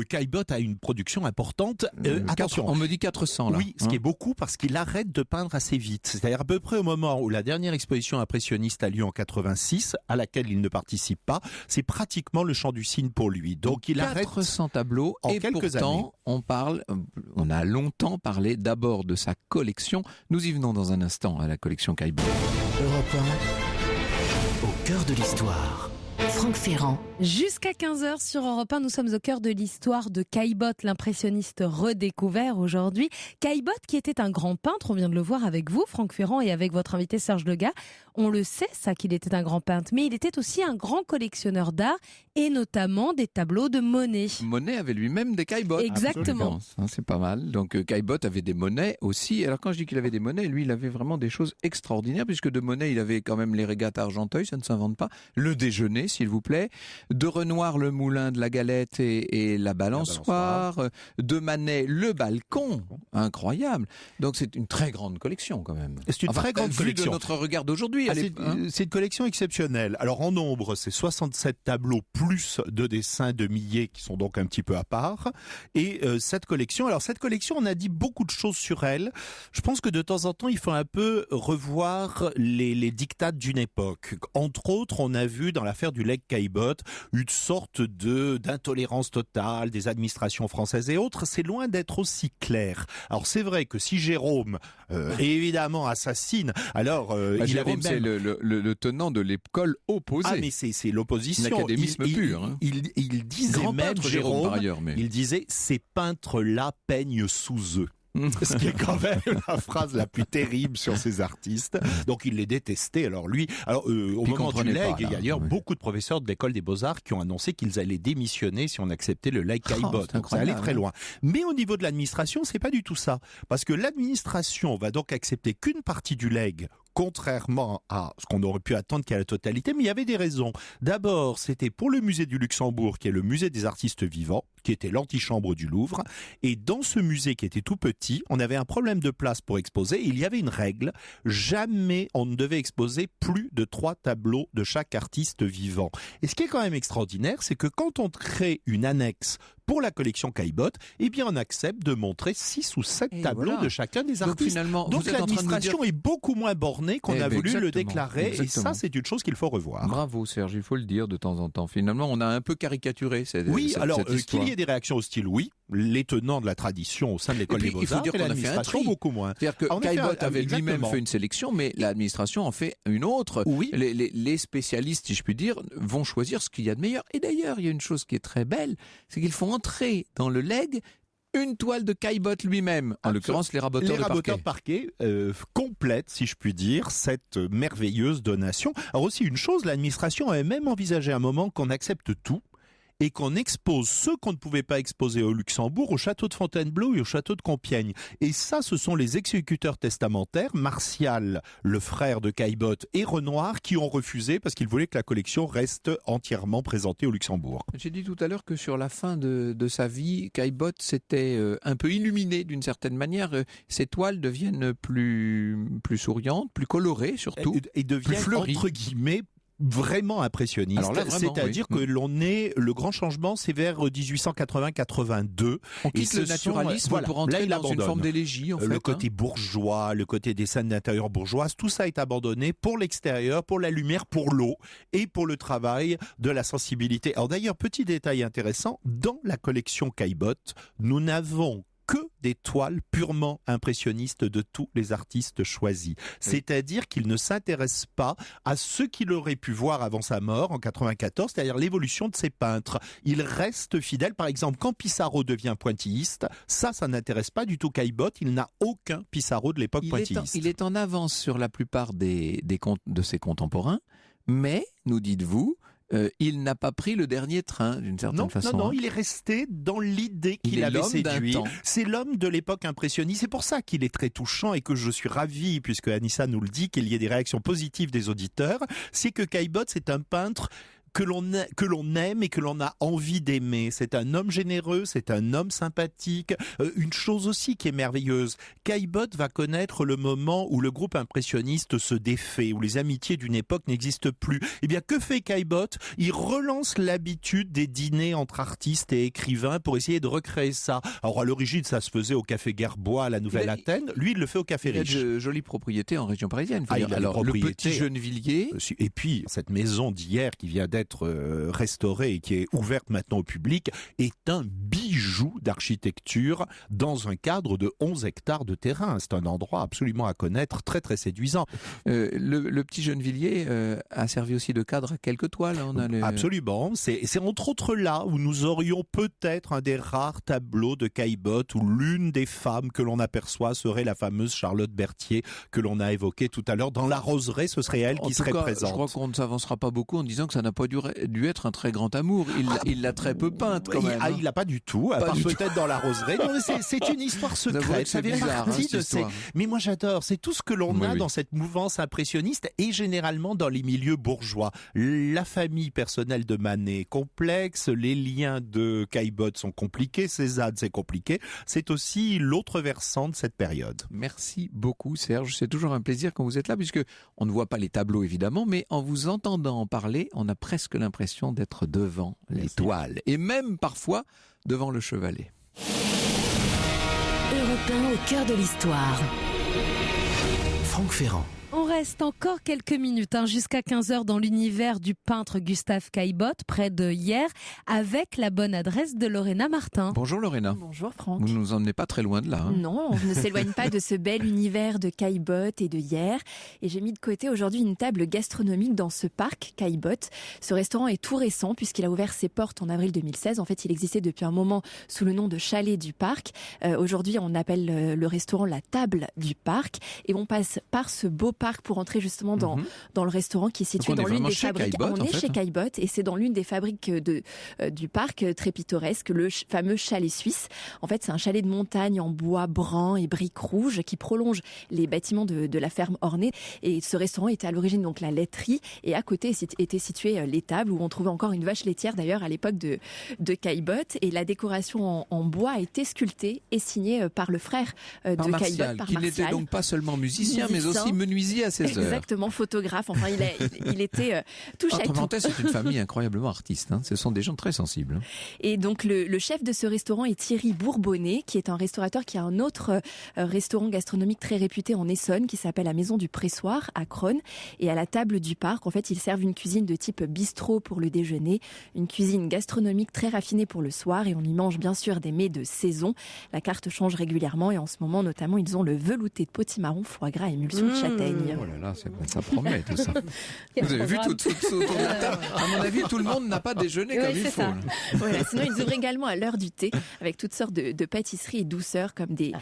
S5: Caillebotte a une production importante. Attention.
S3: On me dit 400 là.
S5: Oui, ce qui est beaucoup parce qu'il arrête de peindre assez vite. C'est-à-dire à peu près au moment où la dernière exposition impressionniste a lieu en 86, à laquelle il ne participe pas, c'est pratiquement le Chant du Cygne pour lui. Donc il arrête
S3: 400 tableaux
S5: en
S3: et
S5: quelques
S3: pourtant
S5: années.
S3: On a longtemps parlé d'abord de sa collection. Nous y venons dans un instant à la collection Caillebotte.
S1: Europe 1, au cœur de l'histoire.
S4: Franck Ferrand.
S2: Jusqu'à 15h sur Europe 1, nous sommes au cœur de l'histoire de Caillebotte, l'impressionniste redécouvert aujourd'hui. Caillebotte qui était un grand peintre, on vient de le voir avec vous, Franck Ferrand, et avec votre invité Serge Degas. On le sait, ça, qu'il était un grand peintre, mais il était aussi un grand collectionneur d'art, et notamment des tableaux de Monet.
S3: Monet avait lui-même des Caillebottes.
S2: Exactement.
S3: C'est pas mal. Donc Caillebotte avait des Monet aussi. Alors quand je dis qu'il avait des Monet, lui, il avait vraiment des choses extraordinaires, puisque de Monet, il avait quand même les régates à Argenteuil, ça ne s'invente pas. Le déjeuner, s'il vous plaît. De Renoir, le moulin de la galette et la balançoire. De Manet, le balcon. Incroyable. Donc c'est une très grande collection quand même.
S5: C'est une très grande collection.
S3: De notre regard d'aujourd'hui.
S5: C'est une collection exceptionnelle. Alors en nombre, c'est 67 tableaux plus de dessins de Millet qui sont donc un petit peu à part. Et cette collection, on a dit beaucoup de choses sur elle. Je pense que de temps en temps, il faut un peu revoir les dictates d'une époque. Entre autres, on a vu dans l'affaire du legs Caillebotte une sorte d'intolérance totale des administrations françaises et autres. C'est loin d'être aussi clair. Alors c'est vrai que si Jérôme évidemment assassine, alors il avait même...
S3: c'est le tenant de l'école opposée.
S5: Ah mais c'est l'opposition.
S3: L'académisme pur.
S5: Il disait
S3: grand
S5: même
S3: peintre
S5: Jérôme,
S3: par ailleurs, mais...
S5: il disait ces peintres-là peignent sous eux. Ce qui est quand même la phrase la plus terrible sur ces artistes. Donc il les détestait. Alors lui, au moment du legs, il y a d'ailleurs beaucoup de professeurs de l'école des Beaux-Arts qui ont annoncé qu'ils allaient démissionner si on acceptait le legs Caillebotte. Donc ça allait très loin. Mais au niveau de l'administration, c'est pas du tout ça. Parce que l'administration va donc accepter qu'une partie du legs contrairement à ce qu'on aurait pu attendre qu'à la totalité, mais il y avait des raisons. D'abord, c'était pour le musée du Luxembourg, qui est le musée des artistes vivants, qui était l'antichambre du Louvre. Et dans ce musée qui était tout petit, on avait un problème de place pour exposer. Il y avait une règle, jamais on ne devait exposer plus de 3 tableaux de chaque artiste vivant. Et ce qui est quand même extraordinaire, c'est que quand on crée une annexe pour la collection Caillebotte, eh bien on accepte de montrer 6 ou 7 tableaux de chacun des artistes.
S3: Finalement,
S5: Donc l'administration est beaucoup moins bornée qu'on a voulu le déclarer.
S3: Exactement.
S5: Et ça, c'est une chose qu'il faut revoir.
S3: Bravo Serge, il faut le dire de temps en temps. Finalement, on a un peu caricaturé cette
S5: qu'il y ait des réactions hostiles, oui. Les tenants de la tradition au sein de l'école des Beaux-Arts et l'administration, beaucoup moins.
S3: C'est-à-dire que Caillebotte avait lui-même fait une sélection, mais l'administration en fait une autre.
S5: Oui.
S3: Les spécialistes, si je puis dire, vont choisir ce qu'il y a de meilleur. Et d'ailleurs, il y a une chose qui est très belle, c'est qu'ils font entrer dans le legs une toile de Caillebotte lui-même, en l'occurrence les raboteurs
S5: de parquet complètent, si je puis dire, cette merveilleuse donation. Alors aussi une chose, l'administration avait même envisagé un moment qu'on accepte tout et qu'on expose ceux qu'on ne pouvait pas exposer au Luxembourg, au château de Fontainebleau et au château de Compiègne. Et ça, ce sont les exécuteurs testamentaires, Martial, le frère de Caillebotte, et Renoir, qui ont refusé parce qu'ils voulaient que la collection reste entièrement présentée au Luxembourg.
S3: J'ai dit tout à l'heure que sur la fin de sa vie, Caillebotte s'était un peu illuminé d'une certaine manière. Ses toiles deviennent plus souriantes, plus colorées surtout,
S5: et deviennent, entre guillemets, vraiment impressionniste. C'est-à-dire que le grand changement, c'est vers 1880-82.
S3: On quitte le naturalisme pour entrer dans une forme d'élégie.
S5: Le côté bourgeois, le côté des scènes d'intérieur bourgeoises, tout ça est abandonné pour l'extérieur, pour la lumière, pour l'eau et pour le travail de la sensibilité. Alors d'ailleurs, petit détail intéressant, dans la collection Caillebotte, nous n'avons que des toiles purement impressionnistes de tous les artistes choisis. C'est-à-dire qu'il ne s'intéresse pas à ce qu'il aurait pu voir avant sa mort en 94, c'est-à-dire l'évolution de ses peintres. Il reste fidèle. Par exemple, quand Pissarro devient pointilliste, ça n'intéresse pas du tout Caillebotte. Il n'a aucun Pissarro de l'époque pointilliste.
S3: Il est en avance sur la plupart de ses contemporains, mais, nous dites-vous, il n'a pas pris le dernier train, d'une certaine façon.
S5: Non, il est resté dans l'idée qu'il avait séduit. C'est l'homme de l'époque impressionniste. C'est pour ça qu'il est très touchant et que je suis ravi, puisque Anissa nous le dit, qu'il y ait des réactions positives des auditeurs. C'est que Caillebotte, c'est un peintre que l'on aime et que l'on a envie d'aimer. C'est un homme généreux, c'est un homme sympathique. Une chose aussi qui est merveilleuse, Caillebotte va connaître le moment où le groupe impressionniste se défait, où les amitiés d'une époque n'existent plus. Eh bien, que fait Caillebotte ? Il relance l'habitude des dîners entre artistes et écrivains pour essayer de recréer ça. Alors, à l'origine, ça se faisait au Café Gerbois à la Nouvelle-Athènes. Lui, il le fait au Café Riche.
S3: Il y a de jolies propriétés en région parisienne.
S5: Alors,
S3: le petit Gennevilliers.
S5: Et puis, cette maison d'hier qui vient d'être restaurée et qui est ouverte maintenant au public est un bijou d'architecture dans un cadre de 11 hectares de terrain. C'est un endroit absolument à connaître, très très séduisant.
S3: Le petit Gennevilliers a servi aussi de cadre à quelques toiles.
S5: Absolument. C'est entre autres là où nous aurions peut-être un des rares tableaux de Caillebotte où l'une des femmes que l'on aperçoit serait la fameuse Charlotte Berthier que l'on a évoquée tout à l'heure. Dans la roseraie, ce serait elle qui serait présente.
S3: Je crois qu'on ne s'avancera pas beaucoup en disant que ça n'a pas dû être un très grand amour. Il l'a très peu peinte quand même.
S5: Il l'a pas du tout, à part peut-être dans la roseraie. Non, c'est une histoire secrète. Ça fait partie de ces... Mais moi j'adore, c'est tout ce que l'on a dans cette mouvance impressionniste et généralement dans les milieux bourgeois. La famille personnelle de Manet est complexe, les liens de Caillebotte sont compliqués, Cézanne c'est compliqué. C'est aussi l'autre versant de cette période.
S3: Merci beaucoup Serge, c'est toujours un plaisir quand vous êtes là puisque on ne voit pas les tableaux évidemment, mais en vous entendant en parler, on a presque l'impression d'être devant les toiles et même parfois devant le chevalet.
S4: Europe 1 au cœur de l'histoire.
S1: Franck Ferrand.
S2: On reste encore quelques minutes jusqu'à 15h dans l'univers du peintre Gustave Caillebotte, près de Hyères, avec la bonne adresse de Lorena Martin.
S3: Bonjour Lorena.
S6: Bonjour Franck.
S3: Vous ne nous emmenez pas très loin de là.
S6: Non, on ne s'éloigne pas de ce bel univers de Caillebotte et de Hyères. Et j'ai mis de côté aujourd'hui une table gastronomique dans ce parc Caillebotte. Ce restaurant est tout récent puisqu'il a ouvert ses portes en avril 2016. En fait, il existait depuis un moment sous le nom de Chalet du Parc. Aujourd'hui, on appelle le restaurant la table du parc. Et on passe par ce beau parc parc pour entrer justement dans le restaurant qui est situé dans l'une des fabriques. On est chez Caillebotte et c'est dans l'une des fabriques du parc, très pittoresque, le fameux chalet suisse. En fait, c'est un chalet de montagne en bois brun et briques rouges qui prolonge les bâtiments de la ferme ornée. Et ce restaurant était à l'origine donc la laiterie et à côté était située l'étable où on trouvait encore une vache laitière d'ailleurs à l'époque de Caillebotte. Et la décoration en bois a été sculptée et signée par le frère de Caillebotte, par
S3: qui n'était donc pas seulement musicien, mais aussi menuisier à ses heures.
S6: Exactement, photographe. Enfin, il était touche à tout.
S3: Entre parenthèses, c'est une famille incroyablement artiste. Ce sont des gens très sensibles.
S6: Et donc le chef de ce restaurant est Thierry Bourbonnet, qui est un restaurateur qui a un autre restaurant gastronomique très réputé en Essonne, qui s'appelle la Maison du Pressoir à Crosne. Et à la table du parc, en fait, ils servent une cuisine de type bistrot pour le déjeuner, une cuisine gastronomique très raffinée pour le soir, et on y mange bien sûr des mets de saison. La carte change régulièrement et en ce moment, notamment, ils ont le velouté de potimarron, foie gras, émulsion de châtaigne.
S3: Oh là là, ça promet tout ça. Vous avez vu tout autour de la table. À mon avis, tout le monde n'a pas déjeuné comme il faut.
S6: Voilà, sinon, ils ouvrent également à l'heure du thé avec toutes sortes de pâtisseries et douceurs comme des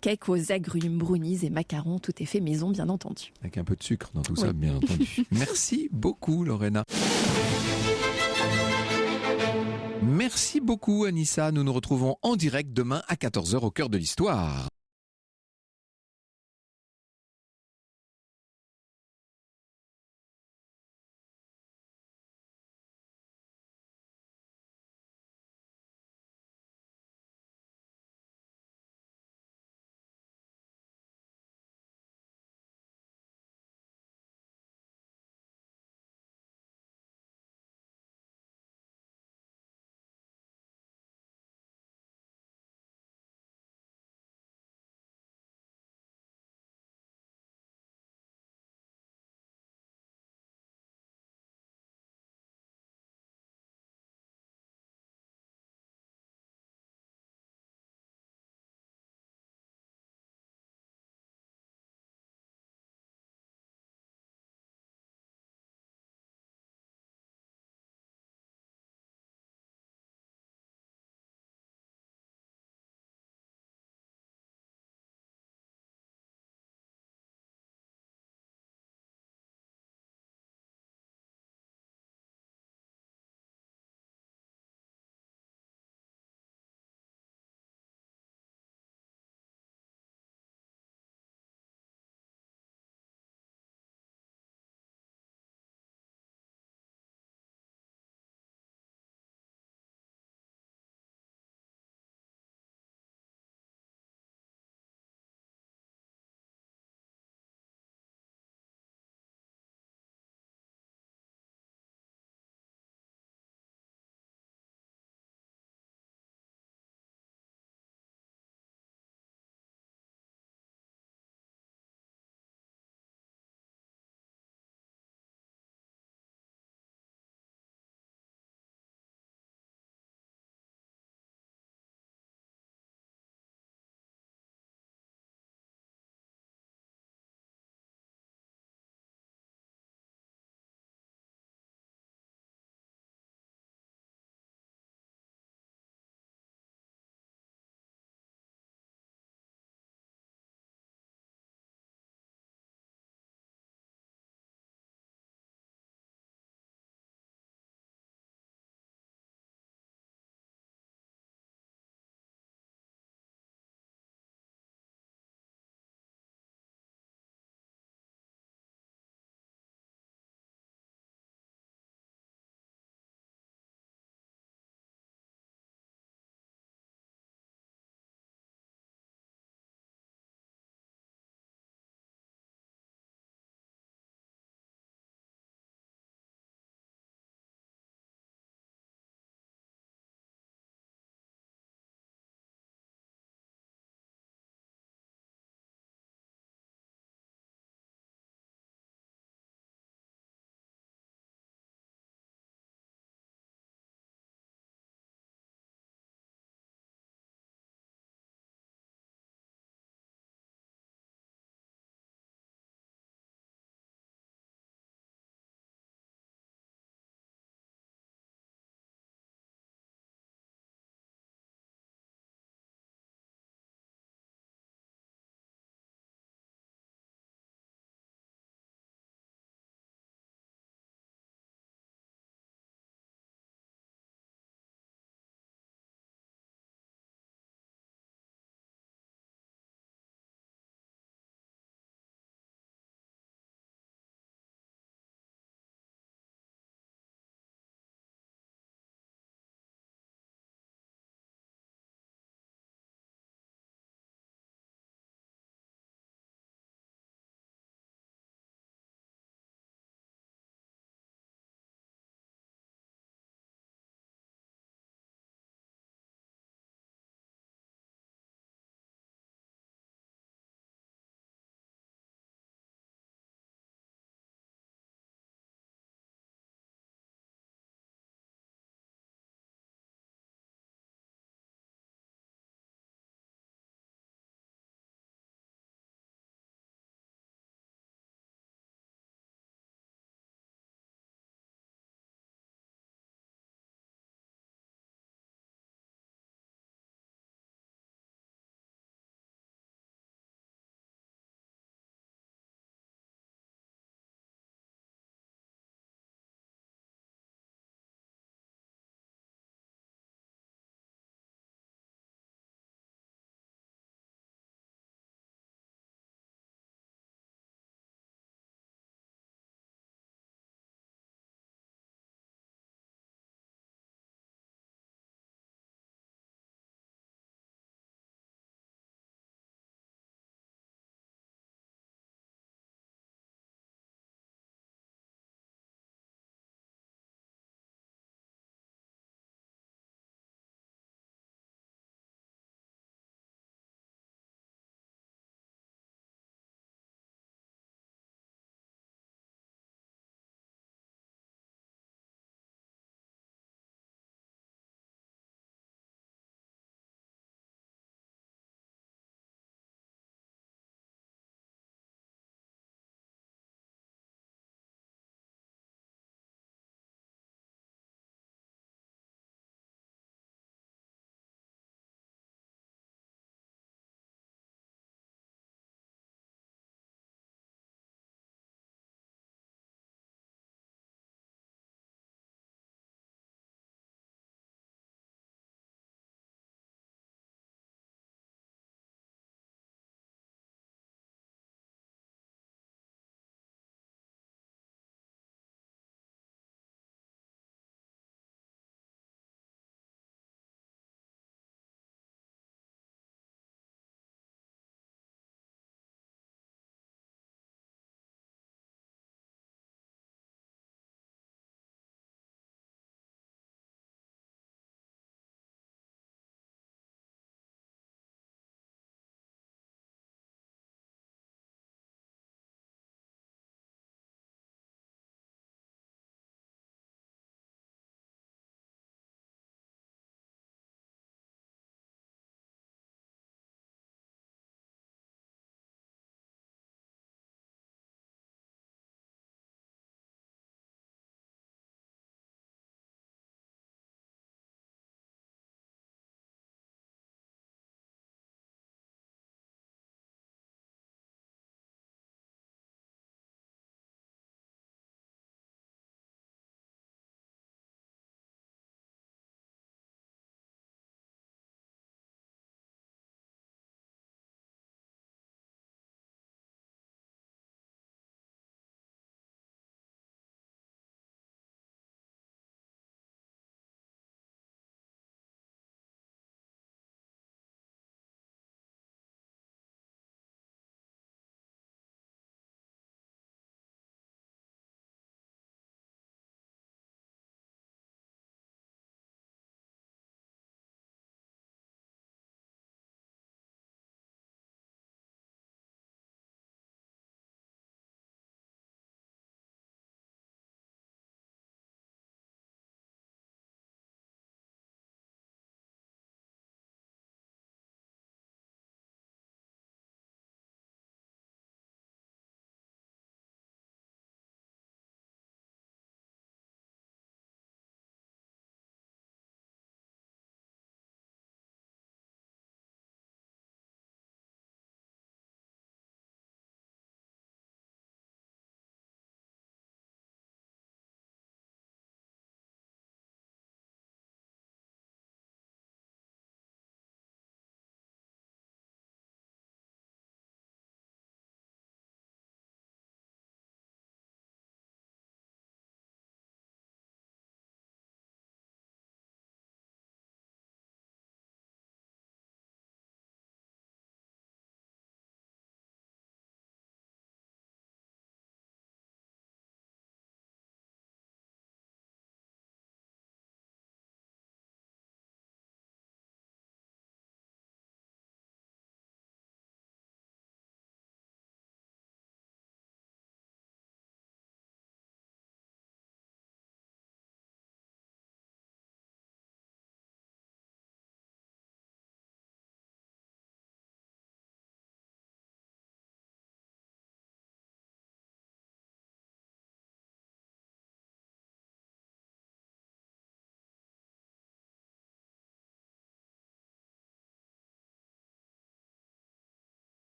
S6: cakes aux agrumes, brownies et macarons. Tout est fait maison, bien entendu.
S3: Avec un peu de sucre dans tout ça, bien entendu. Merci beaucoup, Lorena. Merci beaucoup, Anissa. Nous nous retrouvons en direct demain à 14h au cœur de l'histoire.